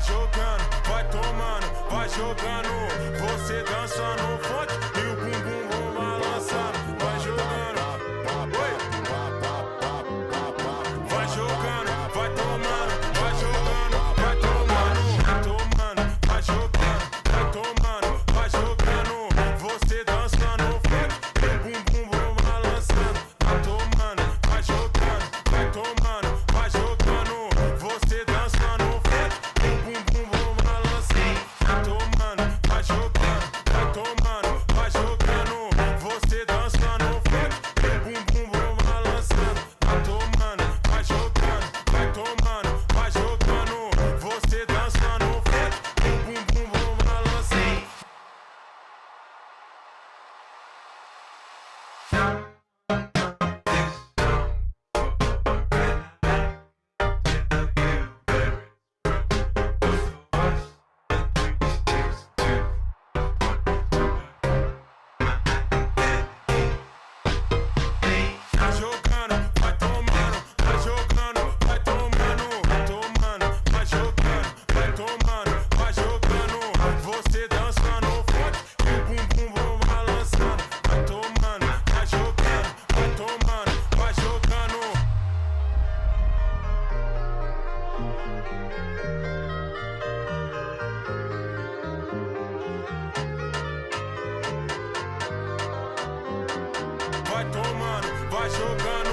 jogando, vai tomando, vai jogando. Você dança no funk e o bumbum vão balançando. Vai jogando, oi. Vai jogando, vai tomando, vai jogando, vai tomando, vai tomando, vai jogando, vai tomando, vai jogando. Você dança no funk e o bumbum vão balançando. Vai tomando, vai jogando, vai tomando, vai jogando. Você dança no funk e o bumbum vão balançando. Vai tomando, vai jogando, vai tomando, vai jogando. Você dança no funk e o bumbum vão balançando. Vai tomando, vai jogando, vai tomando, vai jogando. Você dança no funk e o bumbum vão balançando. Vai jogando, vai tomando, vai jogando, vai tomando, vai tomando, vai jogando, vai tomando, vai jogando. Você dança no funk e o bumbum vão balançando. Vai tomando, vai jogando, vai tomando, vai jogando. Vai tomando, vai jogando.